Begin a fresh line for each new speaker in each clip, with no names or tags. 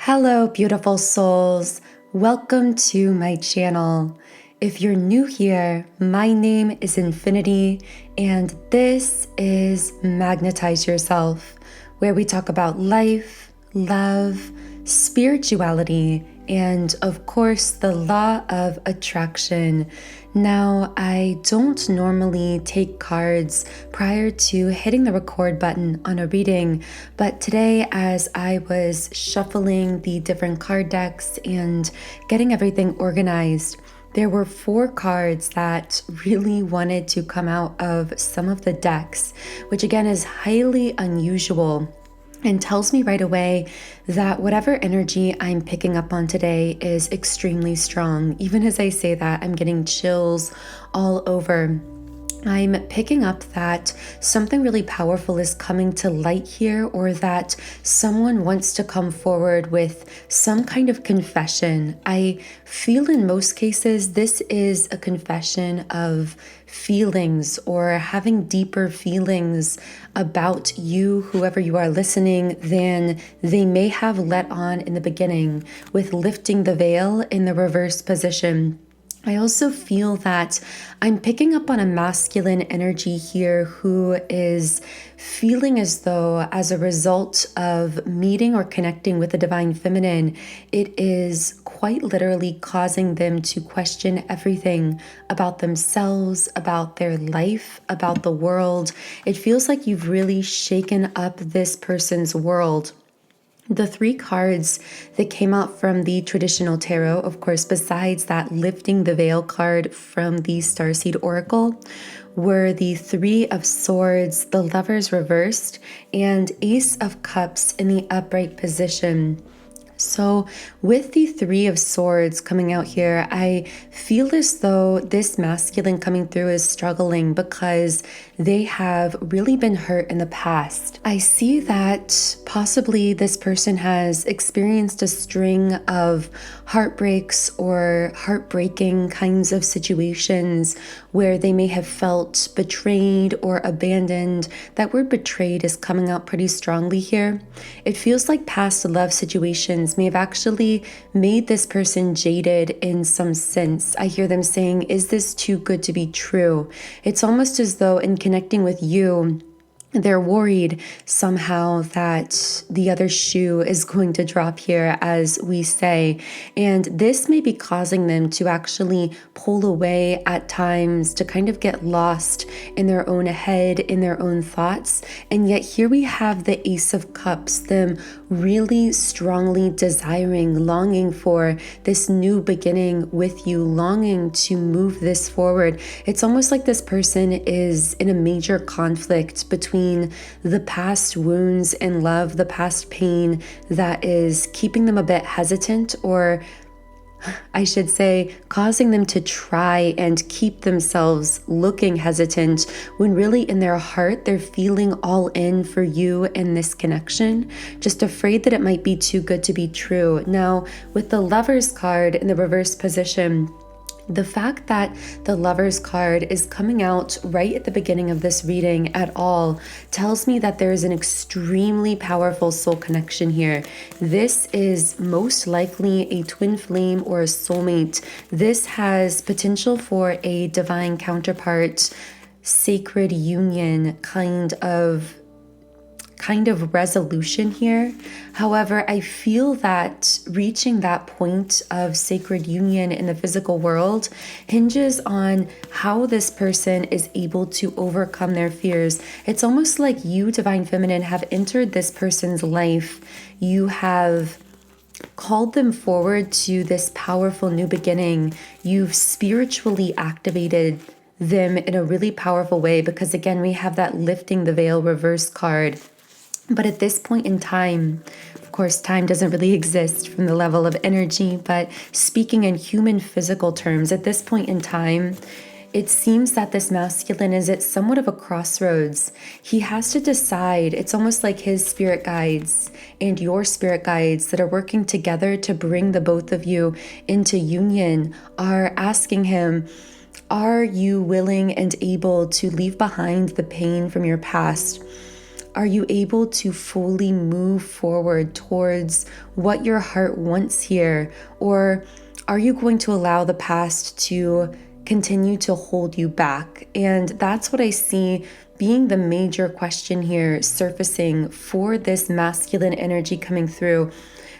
Hello, beautiful souls. Welcome to my channel. If you're new here, my name is Infinity, and this is Magnetize Yourself, where we talk about life, love, spirituality, and of course, the law of attraction. Now, I don't normally take cards prior to hitting the record button on a reading, but today, as I was shuffling the different card decks and getting everything organized, there were 4 cards that really wanted to come out of some of the decks, which again is highly unusual and tells me right away that whatever energy I'm picking up on today is extremely strong. Even as I say that, I'm getting chills all over. I'm picking up that something really powerful is coming to light here, or that someone wants to come forward with some kind of confession. I feel in most cases this is a confession of feelings or having deeper feelings about you, whoever you are listening, than they may have let on in the beginning, with lifting the veil in the reverse position. I also feel that I'm picking up on a masculine energy here who is feeling as though, as a result of meeting or connecting with the divine feminine, it is quite literally causing them to question everything about themselves, about their life, about the world. It feels like you've really shaken up this person's world. The 3 cards that came out from the traditional tarot, of course, besides that lifting the veil card from the Starseed Oracle, were the 3 of Swords, the Lovers reversed, and Ace of Cups in the upright position. So with the 3 of Swords coming out here, I feel as though this masculine coming through is struggling because they have really been hurt in the past. I see that possibly this person has experienced a string of heartbreaks or heartbreaking kinds of situations where they may have felt betrayed or abandoned. That word betrayed is coming out pretty strongly here. It feels like past love situations may have actually made this person jaded in some sense. I hear them saying, is this too good to be true? It's almost as though in connecting with you, they're worried somehow that the other shoe is going to drop here, as we say. And this may be causing them to actually pull away at times, to kind of get lost in their own head, in their own thoughts. And yet here we have the Ace of Cups, them really strongly desiring, longing for this new beginning with you, longing to move this forward. It's almost like this person is in a major conflict between the past wounds in love, the past pain that is keeping them a bit hesitant, or I should say, causing them to try and keep themselves looking hesitant when really in their heart, they're feeling all in for you and this connection, just afraid that it might be too good to be true. Now, with the Lovers card in the reverse position, the fact that the Lovers card is coming out right at the beginning of this reading at all tells me that there is an extremely powerful soul connection here. This is most likely a twin flame or a soulmate. This has potential for a divine counterpart, sacred union kind of resolution here. However, I feel that reaching that point of sacred union in the physical world hinges on how this person is able to overcome their fears. It's almost like you, Divine Feminine, have entered this person's life. You have called them forward to this powerful new beginning. You've spiritually activated them in a really powerful way, because again, we have that lifting the veil reverse card. But at this point in time, of course, time doesn't really exist from the level of energy, but speaking in human physical terms, at this point in time, it seems that this masculine is at somewhat of a crossroads. He has to decide. It's almost like his spirit guides and your spirit guides that are working together to bring the both of you into union are asking him, are you willing and able to leave behind the pain from your past? Are you able to fully move forward towards what your heart wants here? Or are you going to allow the past to continue to hold you back? And that's what I see being the major question here surfacing for this masculine energy coming through.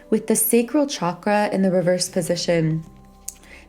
With the sacral chakra in the reverse position,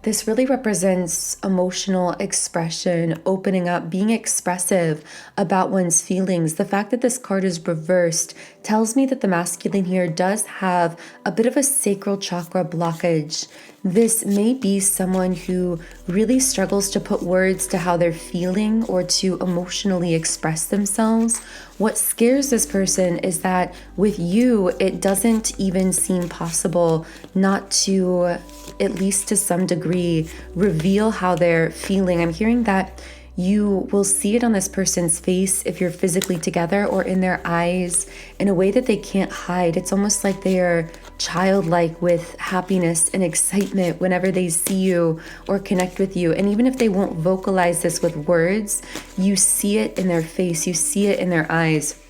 this really represents emotional expression, opening up, being expressive about one's feelings. The fact that this card is reversed tells me that the masculine here does have a bit of a sacral chakra blockage. This may be someone who really struggles to put words to how they're feeling or to emotionally express themselves. What scares this person is that with you, it doesn't even seem possible not to, at least to some degree, reveal how they're feeling. I'm hearing that you will see it on this person's face if you're physically together, or in their eyes in a way that they can't hide. It's almost like they are childlike with happiness and excitement whenever they see you or connect with you. And even if they won't vocalize this with words, you see it in their face, you see it in their eyes.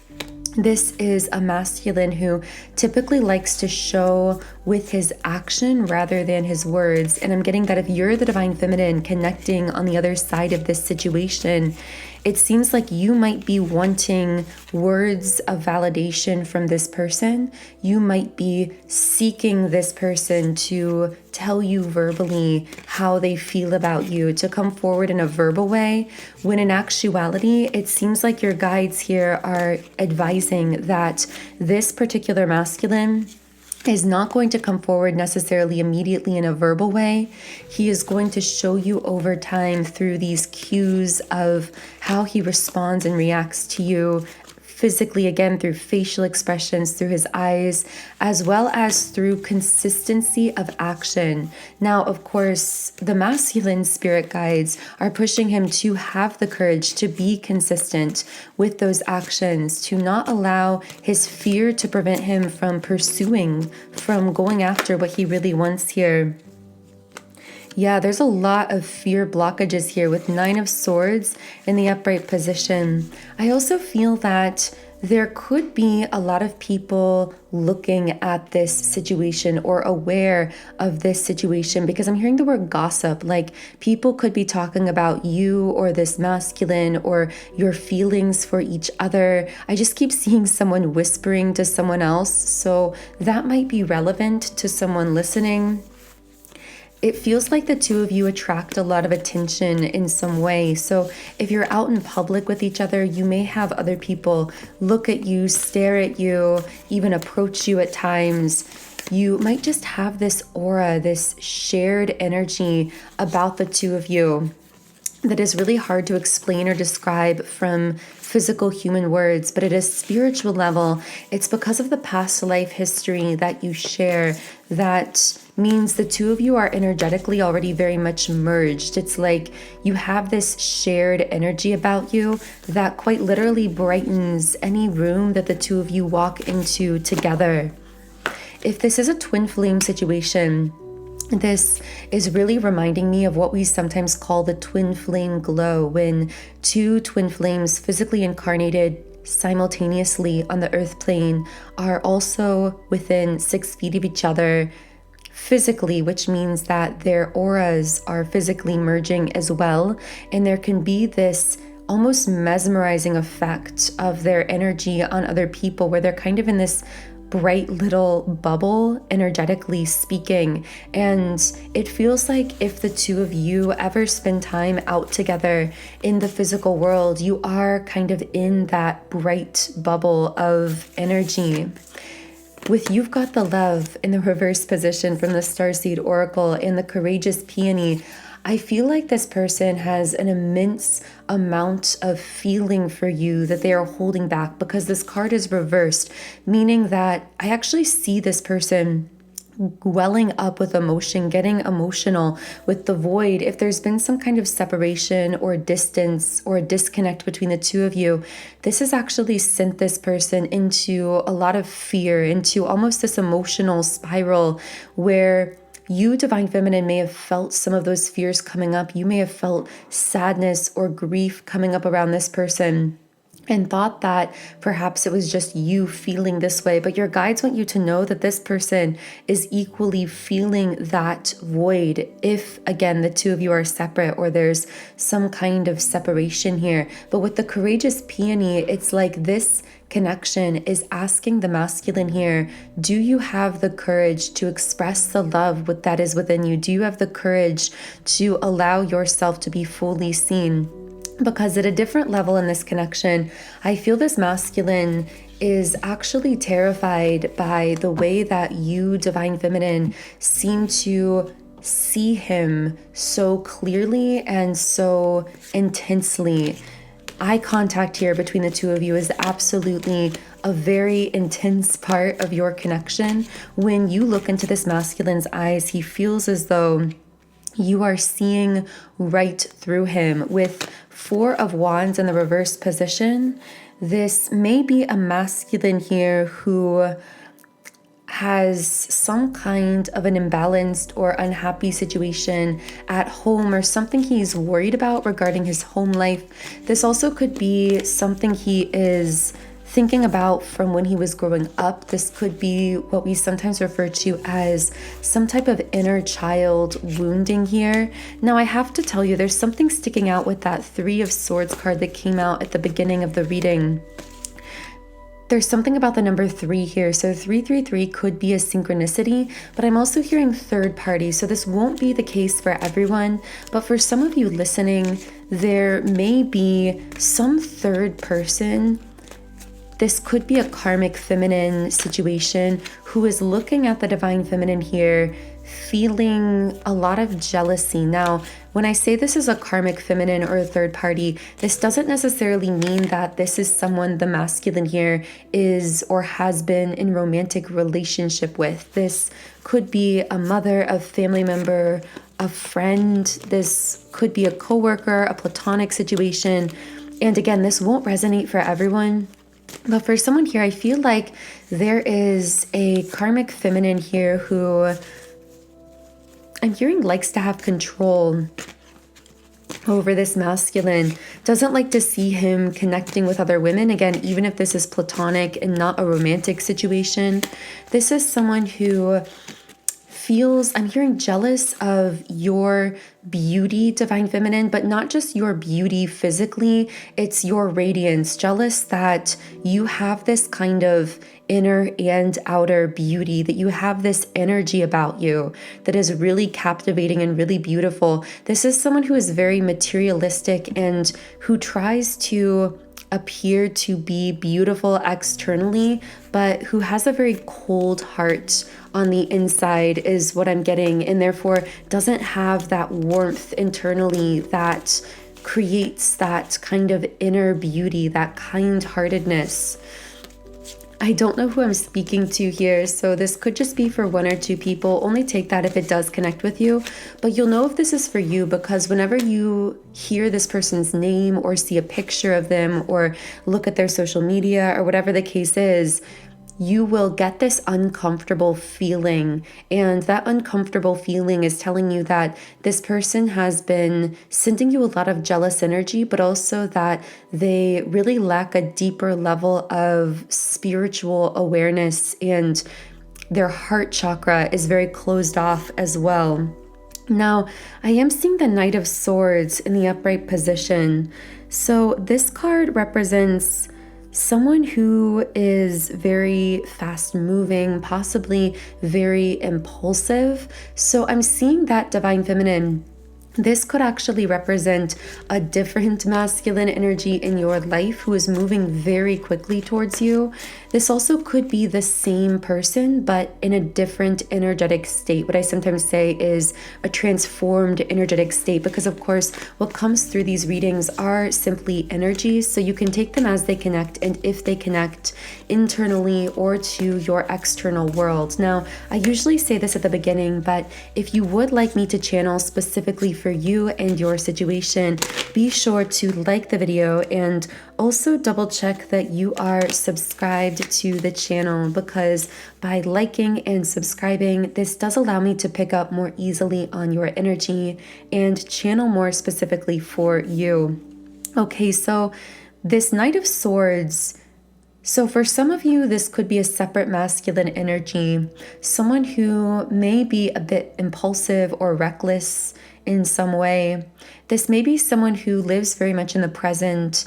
This is a masculine who typically likes to show with his action rather than his words. And I'm getting that if you're the divine feminine connecting on the other side of this situation, it seems like you might be wanting words of validation from this person. You might be seeking this person to tell you verbally how they feel about you, to come forward in a verbal way, when in actuality, it seems like your guides here are advising that this particular masculine is not going to come forward necessarily immediately in a verbal way. He is going to show you over time through these cues of how he responds and reacts to you physically, again, through facial expressions, through his eyes, as well as through consistency of action. Now, of course, the masculine spirit guides are pushing him to have the courage to be consistent with those actions, to not allow his fear to prevent him from pursuing, from going after what he really wants here. Yeah, there's a lot of fear blockages here with 9 of Swords in the upright position. I also feel that there could be a lot of people looking at this situation or aware of this situation, because I'm hearing the word gossip. Like, people could be talking about you or this masculine or your feelings for each other. I just keep seeing someone whispering to someone else. So that might be relevant to someone listening. It feels like the two of you attract a lot of attention in some way. So if you're out in public with each other, you may have other people look at you, stare at you, even approach you at times. You might just have this aura, this shared energy about the two of you that is really hard to explain or describe from physical human words, but at a spiritual level, it's because of the past life history that you share that means the two of you are energetically already very much merged. It's like you have this shared energy about you that quite literally brightens any room that the two of you walk into together. If this is a twin flame situation, this is really reminding me of what we sometimes call the twin flame glow, when two twin flames physically incarnated simultaneously on the earth plane are also within 6 feet of each other physically, which means that their auras are physically merging as well. And there can be this almost mesmerizing effect of their energy on other people, where they're kind of in this bright little bubble, energetically speaking. And it feels like if the two of you ever spend time out together in the physical world, you are kind of in that bright bubble of energy. With You've Got the Love in the reverse position from the Starseed Oracle and the Courageous Peony, I feel like this person has an immense amount of feeling for you that they are holding back, because this card is reversed, meaning that I actually see this person welling up with emotion, getting emotional with the void. If there's been some kind of separation or distance or disconnect between the two of you, this has actually sent this person into a lot of fear, into almost this emotional spiral where you, Divine Feminine, may have felt some of those fears coming up. You may have felt sadness or grief coming up around this person. and thought that perhaps it was just you feeling this way, but your guides want you to know that this person is equally feeling that void if, again, the two of you are separate or there's some kind of separation here. But with the courageous peony, it's like this connection is asking the masculine here, do you have the courage to express the love that is within you? Do you have the courage to allow yourself to be fully seen? Because at a different level in this connection, I feel this masculine is actually terrified by the way that you, Divine Feminine, seem to see him so clearly and so intensely. Eye contact here between the two of you is absolutely a very intense part of your connection. When you look into this masculine's eyes, he feels as though you are seeing right through him. With Four of Wands in the reverse position, this may be a masculine here who has some kind of an imbalanced or unhappy situation at home or something he's worried about regarding his home life. This also could be something he is thinking about from when he was growing up. This could be what we sometimes refer to as some type of inner child wounding here. Now, I have to tell you, there's something sticking out with that Three of Swords card that came out at the beginning of the reading. There's something about the number 3 here. So 333 could be a synchronicity, but I'm also hearing third party. So this won't be the case for everyone, but for some of you listening, there may be some third person. This could be a karmic feminine situation who is looking at the divine feminine here, feeling a lot of jealousy. Now, when I say this is a karmic feminine or a third party, this doesn't necessarily mean that this is someone the masculine here is or has been in romantic relationship with. This could be a mother, a family member, a friend. This could be a coworker, a platonic situation. And again, this won't resonate for everyone. But for someone here, I feel like there is a karmic feminine here who I'm hearing likes to have control over this masculine, doesn't like to see him connecting with other women. Again, even if this is platonic and not a romantic situation, this is someone who feels, I'm hearing jealous of your beauty, divine feminine, but not just your beauty physically, it's your radiance. Jealous that you have this kind of inner and outer beauty, that you have this energy about you that is really captivating and really beautiful. This is someone who is very materialistic and who tries to appear to be beautiful externally, but who has a very cold heart on the inside is what I'm getting, and therefore doesn't have that warmth internally that creates that kind of inner beauty, that kind-heartedness. I don't know who I'm speaking to here, so this could just be for one or two people. Only take that if it does connect with you, but you'll know if this is for you because whenever you hear this person's name or see a picture of them or look at their social media or whatever the case is, you will get this uncomfortable feeling. And that uncomfortable feeling is telling you that this person has been sending you a lot of jealous energy, but also that they really lack a deeper level of spiritual awareness and their heart chakra is very closed off as well. Now, I am seeing the Knight of Swords in the upright position. So this card represents someone who is very fast moving, possibly very impulsive. So I'm seeing that divine feminine. This could actually represent a different masculine energy in your life who is moving very quickly towards you. This also could be the same person, but in a different energetic state. What I sometimes say is a transformed energetic state, because of course, what comes through these readings are simply energies. So you can take them as they connect, and if they connect internally or to your external world. Now, I usually say this at the beginning, but if you would like me to channel specifically for you and your situation, be sure to like the video and also double check that you are subscribed to the channel, because by liking and subscribing, this does allow me to pick up more easily on your energy and channel more specifically for you. Okay, so This Knight of Swords, so for some of you, this could be a separate masculine energy, someone who may be a bit impulsive or reckless in some way. This may be someone who lives very much in the present,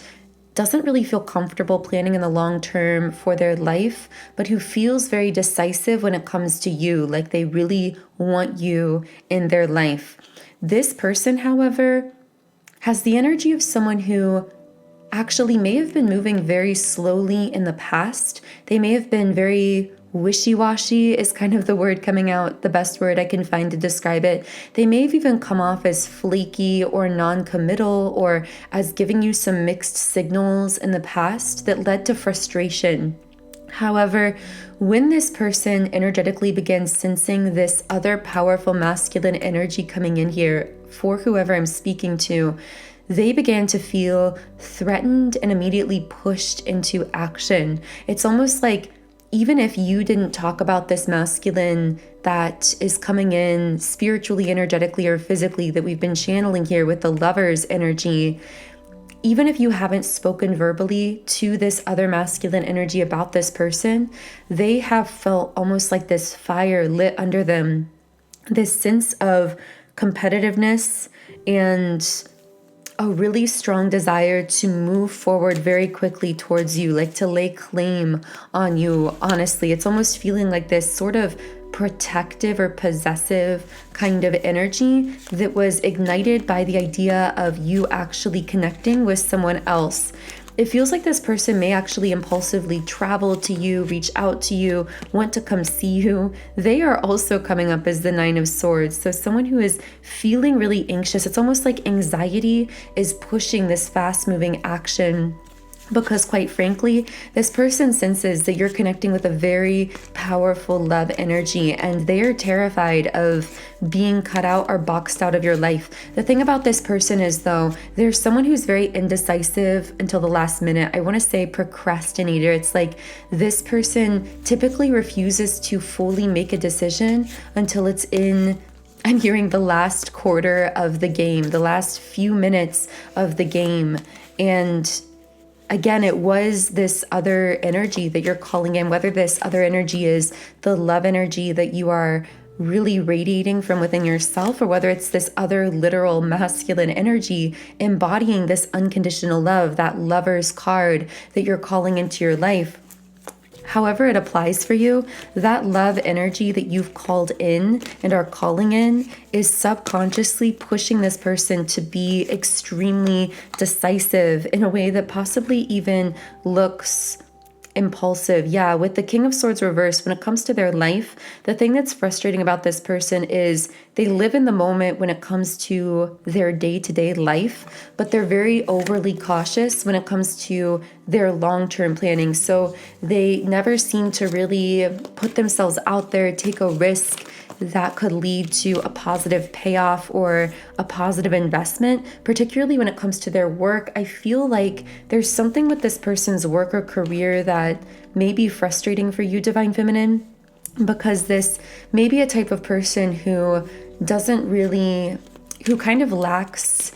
doesn't really feel comfortable planning in the long term for their life, but who feels very decisive when it comes to you, like they really want you in their life. This person, however, has the energy of someone who actually may have been moving very slowly in the past. They may have been very wishy-washy is kind of the word coming out, the best word I can find to describe it. They may have even come off as flaky or non-committal or as giving you some mixed signals in the past that led to frustration. However, when this person energetically begins sensing this other powerful masculine energy coming in here for whoever I'm speaking to, they began to feel threatened and immediately pushed into action. It's almost like even if you didn't talk about this masculine that is coming in spiritually, energetically, or physically that we've been channeling here with the Lover's energy, even if you haven't spoken verbally to this other masculine energy about this person, they have felt almost like this fire lit under them, this sense of competitiveness and a really strong desire to move forward very quickly towards you, like to lay claim on you. Honestly, it's almost feeling like this sort of protective or possessive kind of energy that was ignited by the idea of you actually connecting with someone else. It feels like this person may actually impulsively travel to you, reach out to you, want to come see you. They are also coming up as the Nine of Swords. So someone who is feeling really anxious, it's almost like anxiety is pushing this fast-moving action. Because quite frankly, this person senses that you're connecting with a very powerful love energy and they are terrified of being cut out or boxed out of your life. The thing about this person is though, there's someone who's very indecisive until the last minute. I want to say procrastinator. It's like this person typically refuses to fully make a decision until it's in, I'm hearing, the last quarter of the game, the last few minutes of the game. And again, it was this other energy that you're calling in, whether this other energy is the love energy that you are really radiating from within yourself, or whether it's this other literal masculine energy embodying this unconditional love, that Lover's card that you're calling into your life. However it applies for you, that love energy that you've called in and are calling in is subconsciously pushing this person to be extremely decisive in a way that possibly even looks impulsive. Yeah, with the King of Swords reversed, when it comes to their life, the thing that's frustrating about this person is they live in the moment when it comes to their day-to-day life, but they're very overly cautious when it comes to their long-term planning. So they never seem to really put themselves out there, take a risk that could lead to a positive payoff or a positive investment, particularly when it comes to their work. I feel like there's something with this person's work or career that may be frustrating for you, Divine Feminine, because this may be a type of person who kind of lacks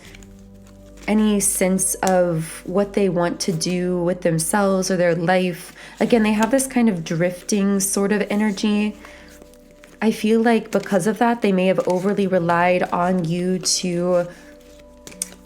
any sense of what they want to do with themselves or their life. Again, they have this kind of drifting sort of energy. I feel like because of that, they may have overly relied on you to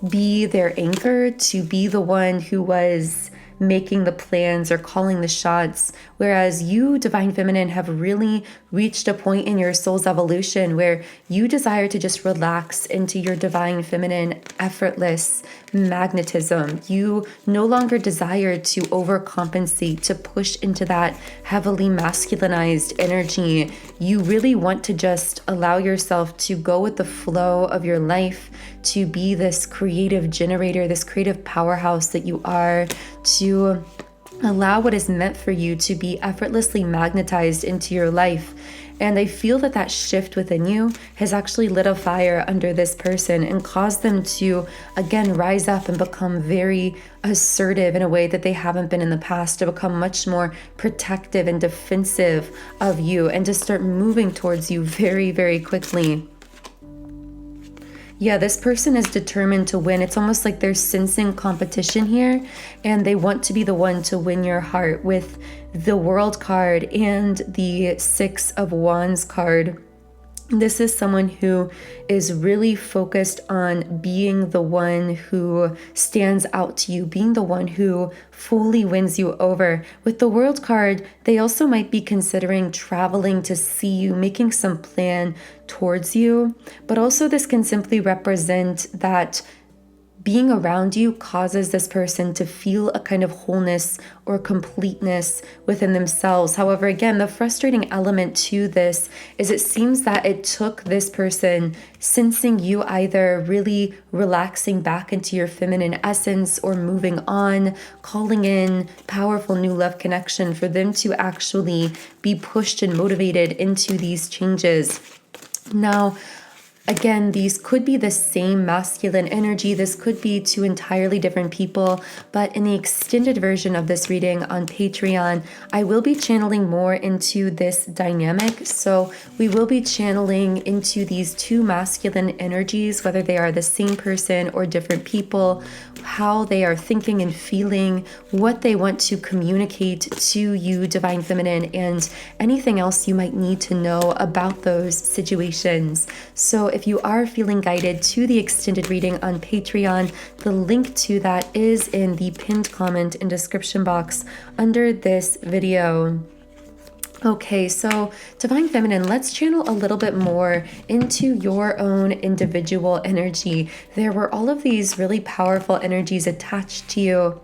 be their anchor, to be the one who was making the plans or calling the shots, whereas you, Divine Feminine, have really reached a point in your soul's evolution where you desire to just relax into your Divine Feminine effortless magnetism. You no longer desire to overcompensate, to push into that heavily masculinized energy. You really want to just allow yourself to go with the flow of your life, to be this creative generator, this creative powerhouse that you are, to allow what is meant for you to be effortlessly magnetized into your life. And I feel that that shift within you has actually lit a fire under this person and caused them to, again, rise up and become very assertive in a way that they haven't been in the past, to become much more protective and defensive of you, and to start moving towards you very, very quickly. Yeah, this person is determined to win. It's almost like they're sensing competition here, and they want to be the one to win your heart with the World card and the Six of Wands card. This is someone who is really focused on being the one who stands out to you, being the one who fully wins you over. With the World card, they also might be considering traveling to see you, making some plan towards you. But also this can simply represent that being around you causes this person to feel a kind of wholeness or completeness within themselves. However, again, the frustrating element to this is it seems that it took this person sensing you either really relaxing back into your feminine essence or moving on, calling in powerful new love connection for them to actually be pushed and motivated into these changes. Now, again, these could be the same masculine energy. This could be two entirely different people. But in the extended version of this reading on Patreon, I will be channeling more into this dynamic. So we will be channeling into these two masculine energies, whether they are the same person or different people, how they are thinking and feeling, what they want to communicate to you, Divine Feminine, and anything else you might need to know about those situations. So if you are feeling guided to the extended reading on Patreon, the link to that is in the pinned comment and description box under this video. Okay, so Divine Feminine, let's channel a little bit more into your own individual energy. There were all of these really powerful energies attached to you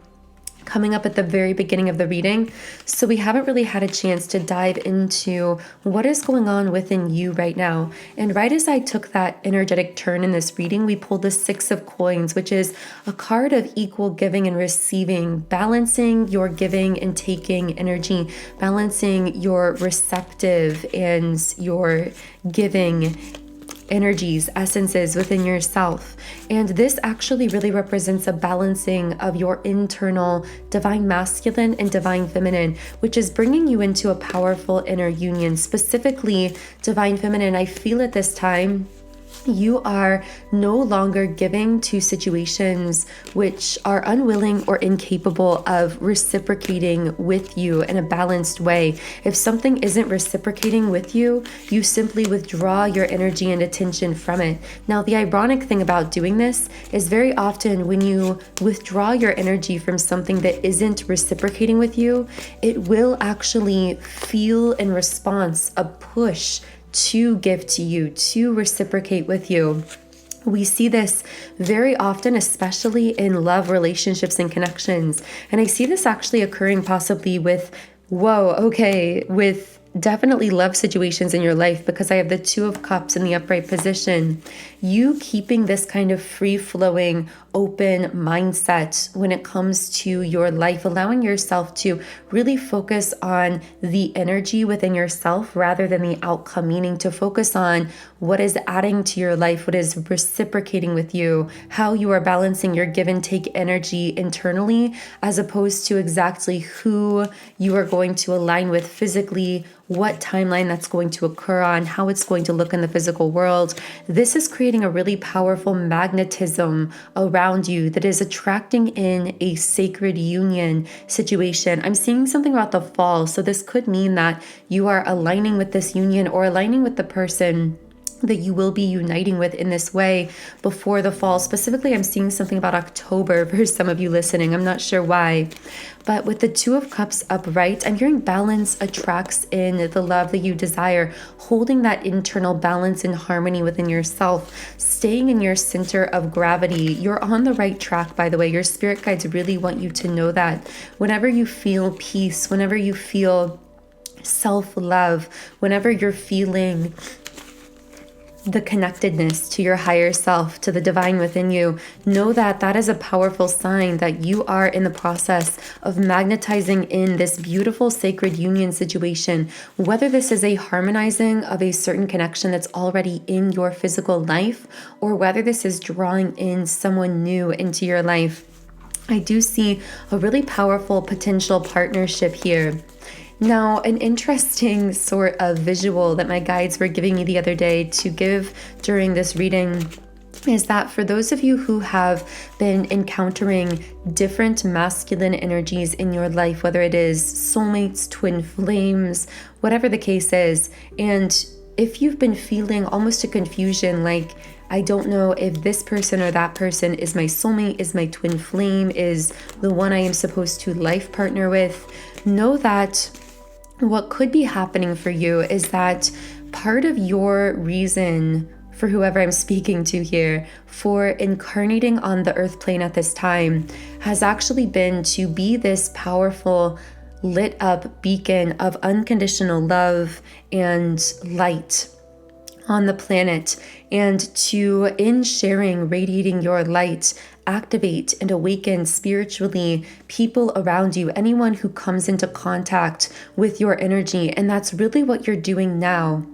coming up at the very beginning of the reading. So we haven't really had a chance to dive into what is going on within you right now. And right as I took that energetic turn in this reading, we pulled the Six of Coins, which is a card of equal giving and receiving, balancing your giving and taking energy, balancing your receptive and your giving energies, essences within yourself. And this actually really represents a balancing of your internal divine masculine and divine feminine, which is bringing you into a powerful inner union. Specifically, Divine Feminine, I feel at this time you are no longer giving to situations which are unwilling or incapable of reciprocating with you in a balanced way. If something isn't reciprocating with you, you simply withdraw your energy and attention from it. Now, the ironic thing about doing this is very often when you withdraw your energy from something that isn't reciprocating with you, it will actually feel in response a push to give to you, to reciprocate with you. We see this very often, especially in love relationships and connections. And I see this actually occurring possibly with definitely love situations in your life, because I have the Two of Cups in the upright position. You keeping this kind of free-flowing, open mindset when it comes to your life, allowing yourself to really focus on the energy within yourself rather than the outcome, meaning to focus on what is adding to your life, what is reciprocating with you, how you are balancing your give and take energy internally, as opposed to exactly who you are going to align with physically, what timeline that's going to occur on, how it's going to look in the physical world. This is creating a really powerful magnetism around you that is attracting in a sacred union situation. I'm seeing something about the fall. So this could mean that you are aligning with this union or aligning with the person that you will be uniting with in this way before the fall. Specifically, I'm seeing something about October for some of you listening. I'm not sure why. But with the Two of Cups upright, I'm hearing balance attracts in the love that you desire, holding that internal balance and harmony within yourself, staying in your center of gravity. You're on the right track, by the way. Your spirit guides really want you to know that. Whenever you feel peace, whenever you feel self-love, whenever you're feeling the connectedness to your higher self, to the divine within you, know that that is a powerful sign that you are in the process of magnetizing in this beautiful sacred union situation, whether this is a harmonizing of a certain connection that's already in your physical life, or whether this is drawing in someone new into your life. I do see a really powerful potential partnership here. Now, an interesting sort of visual that my guides were giving me the other day to give during this reading is that for those of you who have been encountering different masculine energies in your life, whether it is soulmates, twin flames, whatever the case is, and if you've been feeling almost a confusion, like, I don't know if this person or that person is my soulmate, is my twin flame, is the one I am supposed to life partner with, know that what could be happening for you is that part of your reason for whoever I'm speaking to here for incarnating on the earth plane at this time has actually been to be this powerful lit up beacon of unconditional love and light on the planet, and to, in sharing, radiating your light, activate and awaken spiritually people around you, anyone who comes into contact with your energy. And that's really what you're doing now.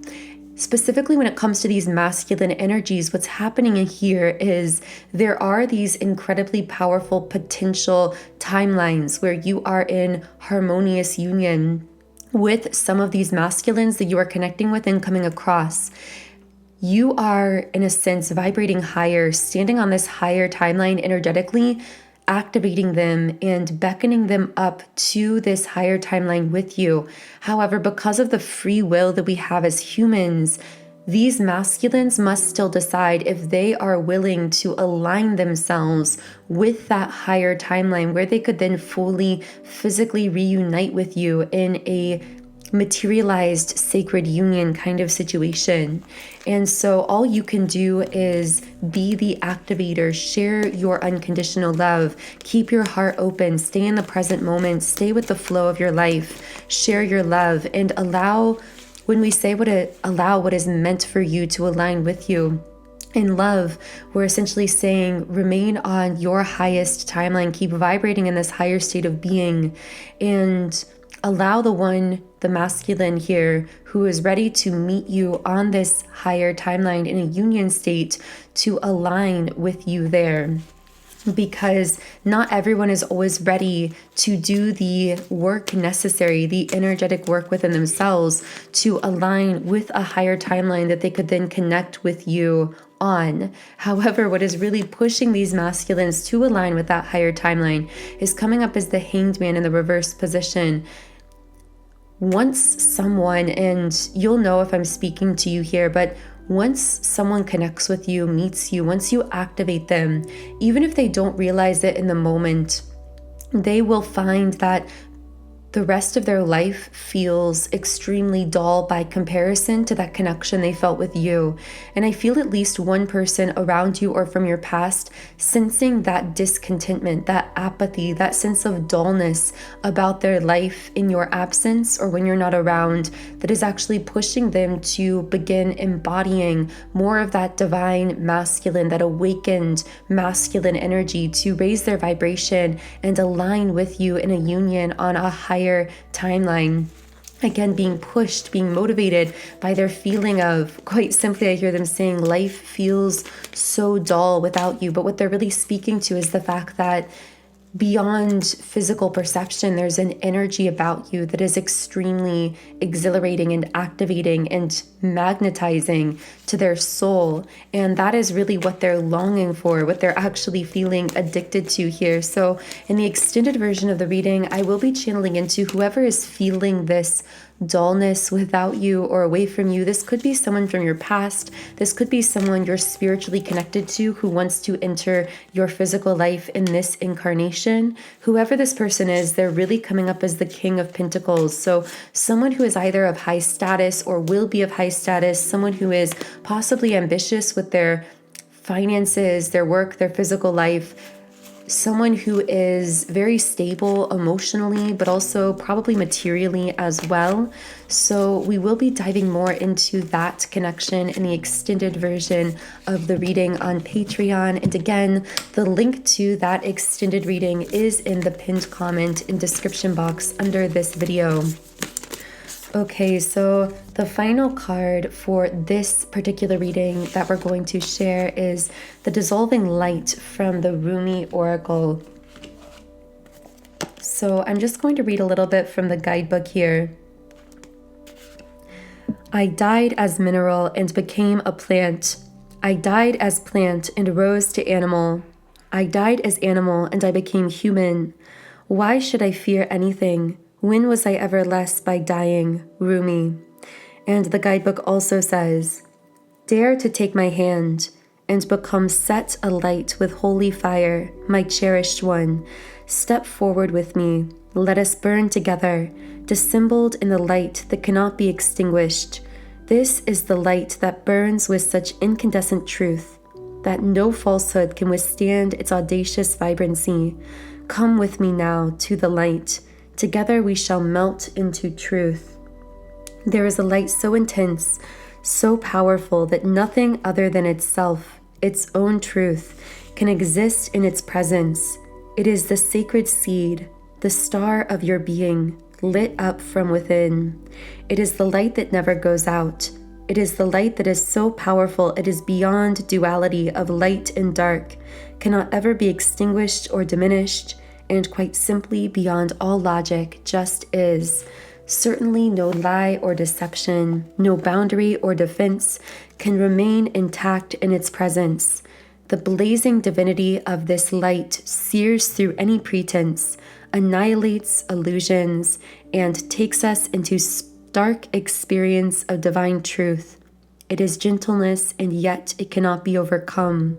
Specifically when it comes to these masculine energies, what's happening in here is there are these incredibly powerful potential timelines where you are in harmonious union with some of these masculines that you are connecting with and coming across. You are, in a sense, vibrating higher, standing on this higher timeline energetically, activating them and beckoning them up to this higher timeline with you. However, because of the free will that we have as humans, these masculines must still decide if they are willing to align themselves with that higher timeline where they could then fully physically reunite with you in a materialized sacred union kind of situation. And so all you can do is be the activator, share your unconditional love, keep your heart open, stay in the present moment, stay with the flow of your life, share your love, and allow, when we say allow what is meant for you to align with you. In love, we're essentially saying remain on your highest timeline, keep vibrating in this higher state of being, and allow the masculine here who is ready to meet you on this higher timeline in a union state to align with you there. Because not everyone is always ready to do the work necessary, the energetic work within themselves to align with a higher timeline that they could then connect with you on. However, what is really pushing these masculines to align with that higher timeline is coming up as the Hanged Man in the reverse position. Once someone, and you'll know if I'm speaking to you here, but once someone connects with you, meets you, once you activate them, even if they don't realize it in the moment, they will find that the rest of their life feels extremely dull by comparison to that connection they felt with you. And I feel at least one person around you or from your past sensing that discontentment, that apathy, that sense of dullness about their life in your absence or when you're not around, that is actually pushing them to begin embodying more of that divine masculine, that awakened masculine energy, to raise their vibration and align with you in a union on a higher timeline. Again, being pushed, being motivated by their feeling of, quite simply, I hear them saying, life feels so dull without you. But what they're really speaking to is the fact that beyond physical perception, there's an energy about you that is extremely exhilarating and activating and magnetizing to their soul. And that is really what they're longing for, what they're actually feeling addicted to here. So in the extended version of the reading, I will be channeling into whoever is feeling this dullness without you or away from you. This could be someone from your past. This could be someone you're spiritually connected to who wants to enter your physical life in this incarnation. Whoever this person is, they're really coming up as the King of Pentacles. So someone who is either of high status or will be of high status, someone who is possibly ambitious with their finances, their work, their physical life, someone who is very stable emotionally, but also probably materially as well. So we will be diving more into that connection in the extended version of the reading on Patreon. And again, the link to that extended reading is in the pinned comment and description box under this video. Okay, so the final card for this particular reading that we're going to share is the Dissolving Light from the Rumi Oracle. So I'm just going to read a little bit from the guidebook here. I died as mineral and became a plant. I died as plant and rose to animal. I died as animal and I became human. Why should I fear anything? When was I ever less by dying? Rumi. And the guidebook also says, dare to take my hand and become set alight with holy fire, my cherished one. Step forward with me. Let us burn together, dissembled in the light that cannot be extinguished. This is the light that burns with such incandescent truth that no falsehood can withstand its audacious vibrancy. Come with me now to the light. Together we shall melt into truth. There is a light so intense, so powerful that nothing other than itself, its own truth, can exist in its presence. It is the sacred seed, the star of your being, lit up from within. It is the light that never goes out. It is the light that is so powerful it is beyond duality of light and dark, cannot ever be extinguished or diminished, and quite simply beyond all logic just is. Certainly no lie or deception, no boundary or defense can remain intact in its presence. The blazing divinity of this light sears through any pretense, annihilates illusions, and takes us into stark experience of divine truth. It is gentleness, and yet it cannot be overcome.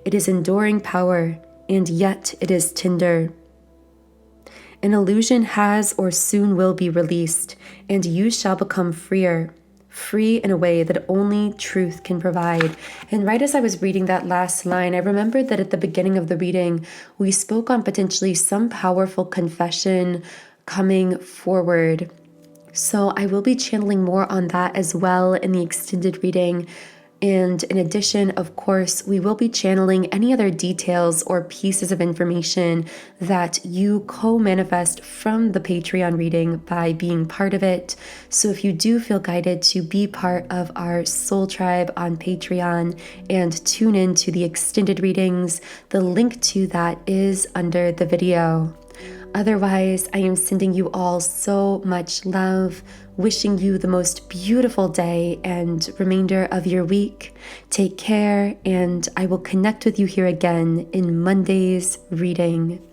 It is enduring power, and yet it is tender. An illusion has or soon will be released, and you shall become freer, free in a way that only truth can provide. And right as I was reading that last line, I remembered that at the beginning of the reading, we spoke on potentially some powerful confession coming forward. So I will be channeling more on that as well in the extended reading. And in addition, of course, we will be channeling any other details or pieces of information that you co-manifest from the Patreon reading by being part of it. So if you do feel guided to be part of our soul tribe on Patreon and tune in to the extended readings, the link to that is under the video. Otherwise, I am sending you all so much love, wishing you the most beautiful day and remainder of your week. Take care, and I will connect with you here again in Monday's reading.